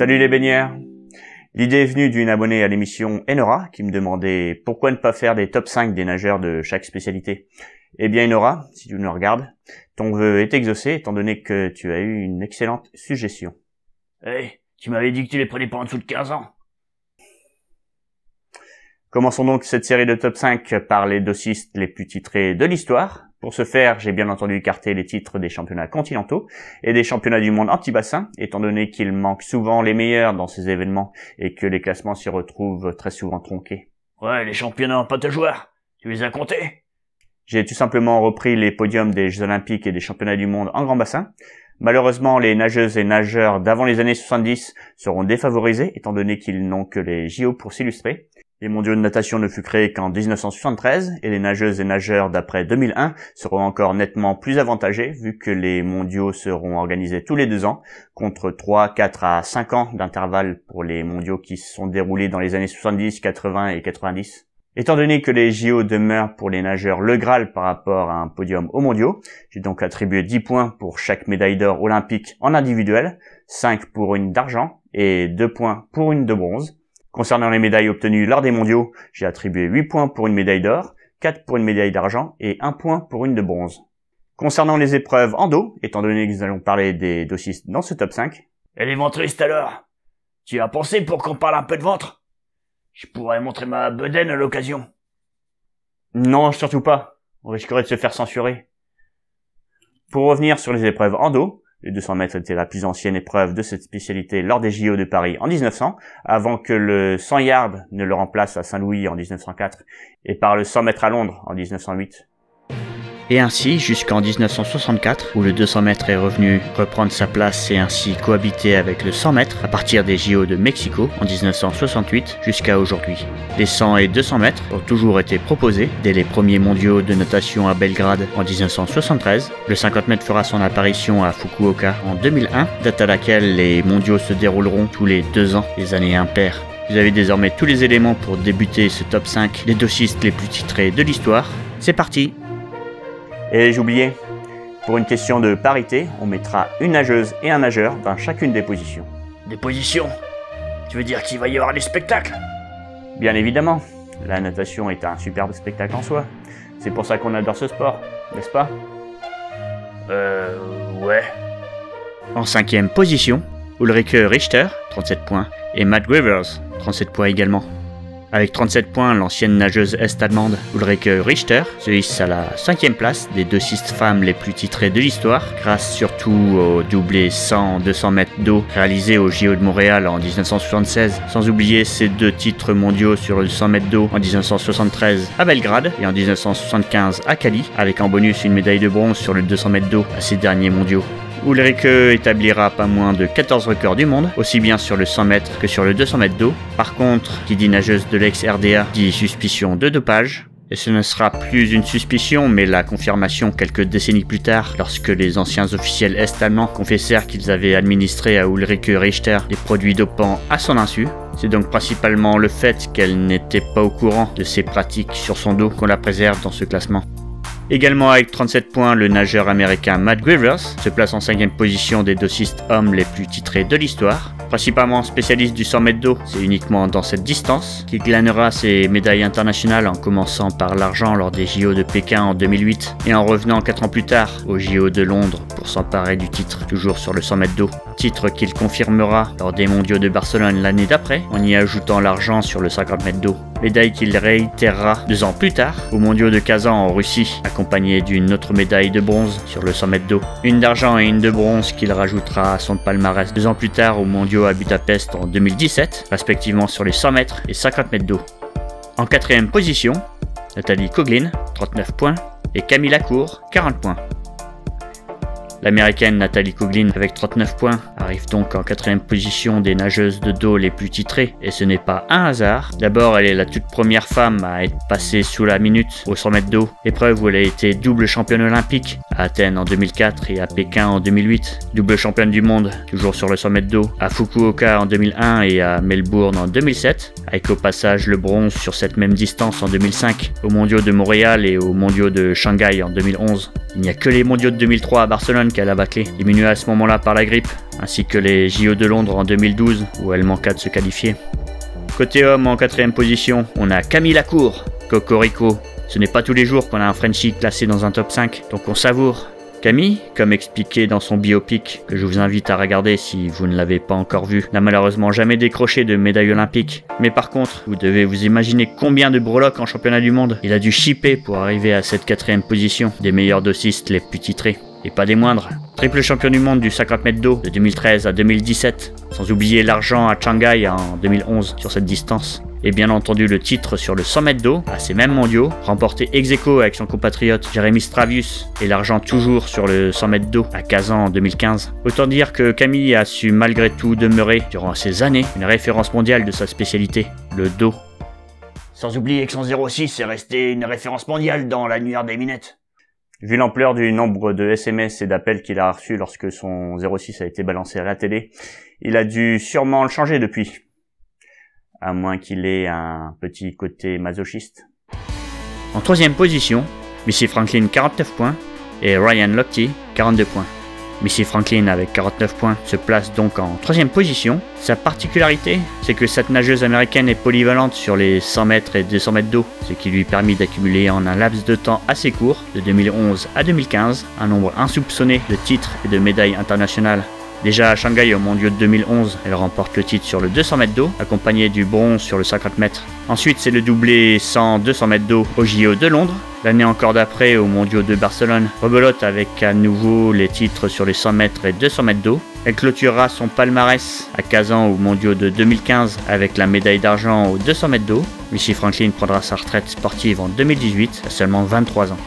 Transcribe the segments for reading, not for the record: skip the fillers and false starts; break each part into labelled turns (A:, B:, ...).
A: Salut les baigneurs. L'idée est venue d'une abonnée à l'émission Enora qui me demandait pourquoi ne pas faire des top 5 des nageurs de chaque spécialité. Eh bien Enora, si tu nous regardes, ton vœu est exaucé étant donné que tu as eu une excellente suggestion.
B: Hey, tu m'avais dit que tu les prenais pas en dessous de 15 ans.
A: Commençons donc cette série de top 5 par les dossistes les plus titrés de l'histoire. Pour ce faire, j'ai bien entendu écarté les titres des championnats continentaux et des championnats du monde anti-bassin, étant donné qu'il manque souvent les meilleurs dans ces événements et que les classements s'y retrouvent très souvent tronqués.
B: Ouais, les championnats pas de joueurs, tu les as comptés?
A: J'ai tout simplement repris les podiums des Jeux Olympiques et des championnats du monde en grand bassin. Malheureusement, les nageuses et nageurs d'avant les années 70 seront défavorisés, étant donné qu'ils n'ont que les JO pour s'illustrer. Les mondiaux de natation ne furent créés qu'en 1973 et les nageuses et nageurs d'après 2001 seront encore nettement plus avantagés vu que les mondiaux seront organisés tous les 2 ans contre 3, 4 à 5 ans d'intervalle pour les mondiaux qui se sont déroulés dans les années 70, 80 et 90. Étant donné que les JO demeurent pour les nageurs le Graal par rapport à un podium aux mondiaux, j'ai donc attribué 10 points pour chaque médaille d'or olympique en individuel, 5 pour une d'argent et 2 points pour une de bronze. Concernant les médailles obtenues lors des mondiaux, j'ai attribué 8 points pour une médaille d'or, 4 pour une médaille d'argent et 1 point pour une de bronze. Concernant les épreuves en dos, étant donné que nous allons parler des dossistes dans ce top 5.
B: Et les ventristes alors? Tu as pensé pour qu'on parle un peu de ventre? Je pourrais montrer ma bedaine à l'occasion.
A: Non, surtout pas. On risquerait de se faire censurer. Pour revenir sur les épreuves en dos, les 200 mètres était la plus ancienne épreuve de cette spécialité lors des JO de Paris en 1900, avant que le 100 yards ne le remplace à Saint-Louis en 1904 et par le 100 mètres à Londres en 1908.
C: Et ainsi jusqu'en 1964 où le 200 mètres est revenu reprendre sa place et ainsi cohabiter avec le 100 mètres à partir des JO de Mexico en 1968 jusqu'à aujourd'hui. Les 100 et 200 mètres ont toujours été proposés dès les premiers mondiaux de natation à Belgrade en 1973. Le 50 mètres fera son apparition à Fukuoka en 2001, date à laquelle les mondiaux se dérouleront tous les 2 ans, les années impaires. Vous avez désormais tous les éléments pour débuter ce top 5 des dossistes les plus titrés de l'histoire. C'est parti!
A: Et j'oubliais, pour une question de parité, on mettra une nageuse et un nageur dans chacune des positions.
B: Des positions? Tu veux dire qu'il va y avoir des spectacles?
A: Bien évidemment, la natation est un superbe spectacle en soi. C'est pour ça qu'on adore ce sport, n'est-ce pas?
B: Ouais.
C: En 5e position, Ulrike Richter, 37 points, et Matt Grivers, 37 points également. Avec 37 points, l'ancienne nageuse est-allemande Ulrike Richter se hisse à la 5e place des dossistes femmes les plus titrées de l'histoire, grâce surtout au doublé 100-200 mètres d'eau réalisé au JO de Montréal en 1976, sans oublier ses 2 titres mondiaux sur le 100 mètres d'eau en 1973 à Belgrade et en 1975 à Cali, avec en bonus une médaille de bronze sur le 200 mètres d'eau à ces derniers mondiaux. Ulrike établira pas moins de 14 records du monde, aussi bien sur le 100 mètres que sur le 200 mètres d'eau. Par contre, qui dit nageuse de l'ex-RDA dit suspicion de dopage. Et ce ne sera plus une suspicion, mais la confirmation quelques décennies plus tard, lorsque les anciens officiels est-allemands confessèrent qu'ils avaient administré à Ulrike Richter des produits dopants à son insu. C'est donc principalement le fait qu'elle n'était pas au courant de ces pratiques sur son dos qu'on la préserve dans ce classement. Également avec 37 points, le nageur américain Matt Grivers se place en 5e position des dossistes hommes les plus titrés de l'histoire. Principalement spécialiste du 100 mètres d'eau, c'est uniquement dans cette distance qu'il glanera ses médailles internationales en commençant par l'argent lors des JO de Pékin en 2008 et en revenant 4 ans plus tard aux JO de Londres pour s'emparer du titre toujours sur le 100 mètres d'eau. Titre qu'il confirmera lors des mondiaux de Barcelone l'année d'après en y ajoutant l'argent sur le 50 mètres d'eau. Médaille qu'il réitérera 2 ans plus tard aux mondiaux de Kazan en Russie, accompagné d'une autre médaille de bronze sur le 100 mètres d'eau. Une d'argent et une de bronze qu'il rajoutera à son palmarès 2 ans plus tard aux mondiaux à Budapest en 2017, respectivement sur les 100 mètres et 50 mètres d'eau. En 4e position, Nathalie Coughlin, 39 points, et Camille Lacour, 40 points. L'américaine Nathalie Coughlin, avec 39 points, arrive donc en 4e position des nageuses de dos les plus titrées, et ce n'est pas un hasard. D'abord, elle est la toute première femme à être passée sous la minute au 100 mètres d'eau, épreuve où elle a été double championne olympique, à Athènes en 2004 et à Pékin en 2008, double championne du monde, toujours sur le 100 mètres d'eau, à Fukuoka en 2001 et à Melbourne en 2007, avec au passage le bronze sur cette même distance en 2005, aux mondiaux de Montréal et aux mondiaux de Shanghai en 2011. Il n'y a que les mondiaux de 2003 à Barcelone qu'elle a bâclés, diminués à ce moment-là par la grippe, ainsi que les JO de Londres en 2012 où elle manqua de se qualifier. Côté homme, en 4ème position, on a Camille Lacour, Cocorico. Ce n'est pas tous les jours qu'on a un Frenchie classé dans un top 5, donc on savoure. Camille, comme expliqué dans son biopic, que je vous invite à regarder si vous ne l'avez pas encore vu, n'a malheureusement jamais décroché de médaille olympique. Mais par contre, vous devez vous imaginer combien de breloques en championnat du monde il a dû shipper pour arriver à cette 4ème position des meilleurs dossistes les plus titrés. Et pas des moindres. Triple champion du monde du 50 mètres d'eau de 2013 à 2017, sans oublier l'argent à Shanghai en 2011 sur cette distance. Et bien entendu le titre sur le 100 mètres d'eau à ces mêmes mondiaux, remporté ex-aequo avec son compatriote Jeremy Stravius, et l'argent toujours sur le 100 mètres d'eau à Kazan en 2015. Autant dire que Camille a su malgré tout demeurer, durant ces années, une référence mondiale de sa spécialité, le dos.
B: Sans oublier que son 06 est resté une référence mondiale dans l'annuaire des minettes.
A: Vu l'ampleur du nombre de SMS et d'appels qu'il a reçus lorsque son 06 a été balancé à la télé, il a dû sûrement le changer depuis. À moins qu'il ait un petit côté masochiste.
C: En 3ème position, Missy Franklin 49 points et Ryan Lochte 42 points. Missy Franklin avec 49 points se place donc en 3ème position. Sa particularité, c'est que cette nageuse américaine est polyvalente sur les 100 mètres et 200 mètres d'eau, ce qui lui permet d'accumuler en un laps de temps assez court, de 2011 à 2015, un nombre insoupçonné de titres et de médailles internationales. Déjà à Shanghai au mondiaux de 2011, elle remporte le titre sur le 200 mètres d'eau, accompagné du bronze sur le 50 mètres. Ensuite, c'est le doublé 100-200 mètres d'eau au JO de Londres. L'année encore d'après, aux mondiaux de Barcelone, rebelote avec à nouveau les titres sur les 100 mètres et 200 mètres d'eau. Elle clôturera son palmarès à Kazan aux mondiaux de 2015 avec la médaille d'argent aux 200 mètres d'eau. Missy Franklin prendra sa retraite sportive en 2018 à seulement 23 ans.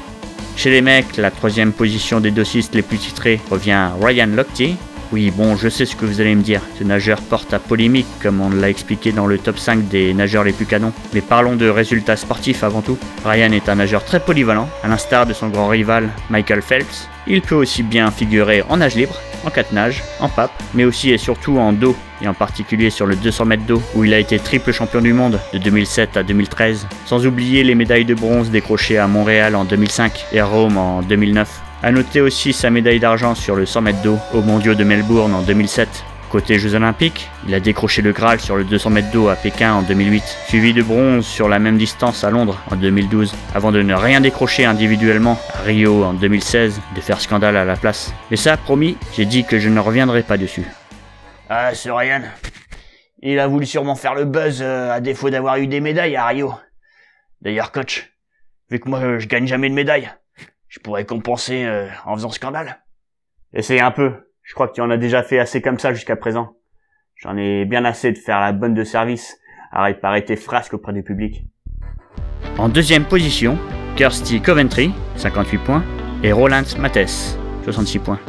C: Chez les mecs, la 3ème position des dossistes les plus titrés revient à Ryan Lochte. Oui, bon, je sais ce que vous allez me dire. Ce nageur porte à polémique, comme on l'a expliqué dans le top 5 des nageurs les plus canons. Mais parlons de résultats sportifs avant tout. Ryan est un nageur très polyvalent, à l'instar de son grand rival Michael Phelps. Il peut aussi bien figurer en nage libre, en 4 nages, en pape, mais aussi et surtout en dos, et en particulier sur le 200 mètres d'eau, où il a été triple champion du monde de 2007 à 2013, sans oublier les médailles de bronze décrochées à Montréal en 2005 et à Rome en 2009. A noter aussi sa médaille d'argent sur le 100 mètres d'eau aux mondiaux de Melbourne en 2007. Côté Jeux Olympiques, il a décroché le Graal sur le 200 mètres d'eau à Pékin en 2008, suivi de bronze sur la même distance à Londres en 2012, avant de ne rien décrocher individuellement à Rio en 2016, de faire scandale à la place. Mais ça, promis, j'ai dit que je ne reviendrai pas dessus.
B: Ah, ce Ryan, il a voulu sûrement faire le buzz à défaut d'avoir eu des médailles à Rio. D'ailleurs, coach, vu que moi je gagne jamais de médaille, je pourrais compenser en faisant scandale.
A: Essayez un peu. Je crois que tu en as déjà fait assez comme ça jusqu'à présent. J'en ai bien assez de faire la bonne de service à réparer tes frasques auprès du public.
C: En 2ème position, Kirsty Coventry, 58 points, et Roland Matthes, 66 points.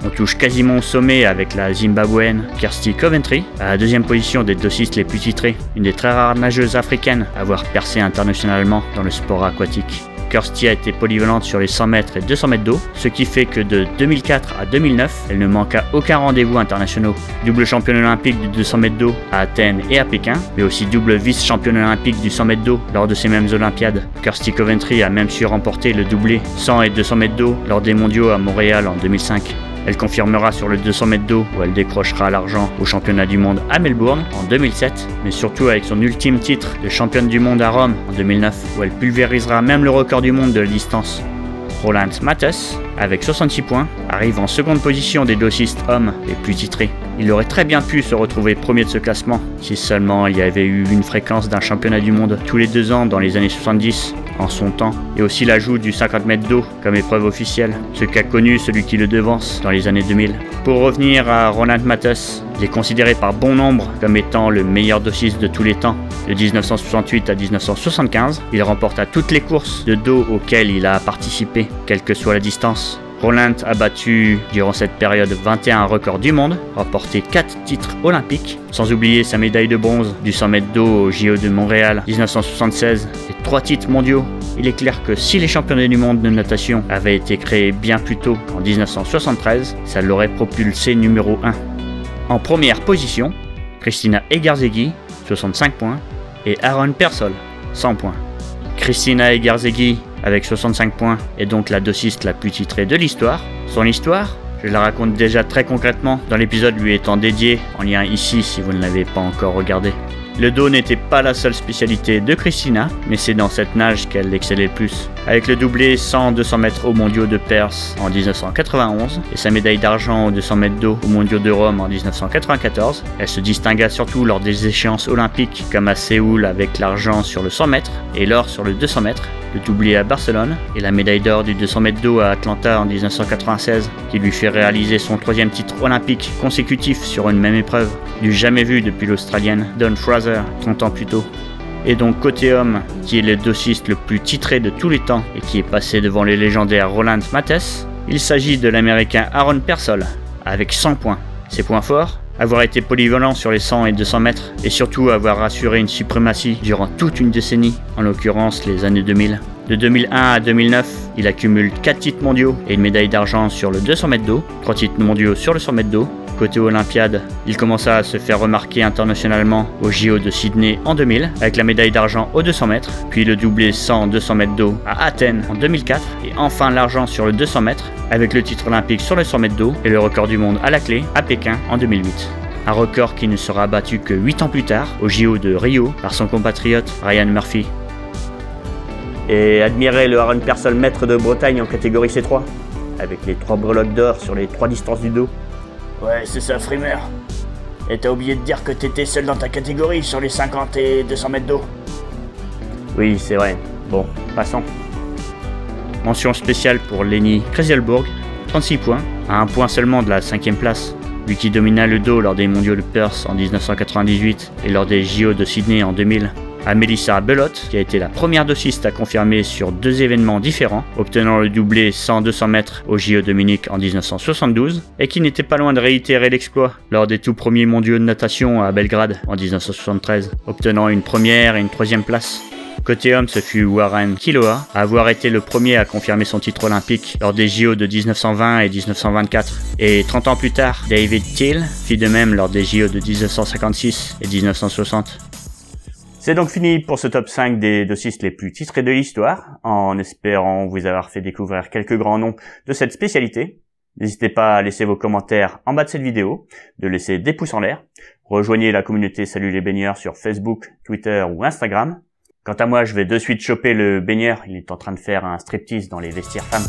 C: On touche quasiment au sommet avec la Zimbabwéenne Kirsty Coventry, à la 2ème position des dossistes les plus titrés, une des très rares nageuses africaines à avoir percé internationalement dans le sport aquatique. Kirsty a été polyvalente sur les 100 mètres et 200 mètres d'eau, ce qui fait que de 2004 à 2009, elle ne manqua aucun rendez-vous internationaux. Double championne olympique du 200 mètres d'eau à Athènes et à Pékin, mais aussi double vice-championne olympique du 100 mètres d'eau lors de ces mêmes Olympiades. Kirsty Coventry a même su remporter le doublé 100 et 200 mètres d'eau lors des mondiaux à Montréal en 2005. Elle confirmera sur le 200 mètres d'eau où elle décrochera l'argent au championnat du monde à Melbourne en 2007, mais surtout avec son ultime titre de championne du monde à Rome en 2009 où elle pulvérisera même le record du monde de la distance. Roland Matthes, avec 66 points, arrive en 2ème position des dossistes hommes les plus titrés. Il aurait très bien pu se retrouver premier de ce classement si seulement il y avait eu une fréquence d'un championnat du monde tous les 2 ans dans les années 70 en son temps, et aussi l'ajout du 50 mètres d'eau comme épreuve officielle, ce qu'a connu celui qui le devance dans les années 2000. Pour revenir à Roland Matthes, il est considéré par bon nombre comme étant le meilleur dossiste de tous les temps. De 1968 à 1975, il remporta toutes les courses de dos auxquelles il a participé, quelle que soit la distance. Roland a battu durant cette période 21 records du monde, remporté 4 titres olympiques, sans oublier sa médaille de bronze du 100 mètres d'eau au JO de Montréal 1976 et 3 titres mondiaux. Il est clair que si les championnats du monde de natation avaient été créés bien plus tôt qu'en 1973, ça l'aurait propulsé numéro 1. En première position, Christina Egarzegui, 65 points, et Aaron Persol, 100 points. Christina Egarzegui avec 65 points est donc la dossiste la plus titrée de l'histoire. Son histoire, je la raconte déjà très concrètement dans l'épisode lui étant dédié, en lien ici si vous ne l'avez pas encore regardé. Le dos n'était pas la seule spécialité de Christina, mais c'est dans cette nage qu'elle excellait le plus. Avec le doublé 100-200 mètres aux mondiaux de Perth en 1991 et sa médaille d'argent aux 200 mètres d'eau aux mondiaux de Rome en 1994, elle se distingua surtout lors des échéances olympiques comme à Séoul avec l'argent sur le 100 mètres et l'or sur le 200 mètres, le doublé à Barcelone et la médaille d'or du 200 mètres d'eau à Atlanta en 1996 qui lui fait réaliser son 3e titre olympique consécutif sur une même épreuve, du jamais vu depuis l'Australienne Dawn Fraser 30 ans plus tôt. Et donc côté homme, qui est le dossiste le plus titré de tous les temps et qui est passé devant les légendaires Roland Matthes, il s'agit de l'américain Aaron Persol, avec 100 points. Ses points forts, avoir été polyvalent sur les 100 et 200 mètres, et surtout avoir assuré une suprématie durant toute une décennie, en l'occurrence les années 2000. De 2001 à 2009, il accumule 4 titres mondiaux et une médaille d'argent sur le 200 mètres d'eau, 3 titres mondiaux sur le 100 mètres d'eau. Côté Olympiade, il commença à se faire remarquer internationalement au JO de Sydney en 2000 avec la médaille d'argent aux 200 mètres, puis le doublé 100-200 mètres d'eau à Athènes en 2004 et enfin l'argent sur le 200 mètres avec le titre olympique sur le 100 mètres d'eau et le record du monde à la clé à Pékin en 2008. Un record qui ne sera battu que 8 ans plus tard au JO de Rio par son compatriote Ryan Murphy.
A: Et admirez le Aaron Persol maître de Bretagne en catégorie C3, avec les 3 breloques d'or sur les 3 distances du dos.
B: Ouais, c'est ça, Frimer. Et t'as oublié de dire que t'étais seul dans ta catégorie sur les 50 et 200 mètres d'eau.
A: Oui, c'est vrai. Bon, passons.
C: Mention spéciale pour Lenny Kresselbourg, 36 points, à 1 point seulement de la 5e place. Lui qui domina le dos lors des mondiaux de Perth en 1998 et lors des JO de Sydney en 2000. À Melissa Belote, qui a été la première dossiste à confirmer sur 2 événements différents, obtenant le doublé 100-200 mètres au JO de Munich en 1972, et qui n'était pas loin de réitérer l'exploit lors des tout premiers mondiaux de natation à Belgrade en 1973, obtenant une première et une 3e place. Côté homme, ce fut Warren Kiloa à avoir été le premier à confirmer son titre olympique lors des JO de 1920 et 1924. Et 30 ans plus tard, David Thiel fit de même lors des JO de 1956 et 1960.
A: C'est donc fini pour ce top 5 des dossistes les plus titrés de l'histoire, en espérant vous avoir fait découvrir quelques grands noms de cette spécialité. N'hésitez pas à laisser vos commentaires en bas de cette vidéo, de laisser des pouces en l'air. Rejoignez la communauté Salut les baigneurs sur Facebook, Twitter ou Instagram. Quant à moi, je vais de suite choper le baigneur, il est en train de faire un striptease dans les vestiaires femmes.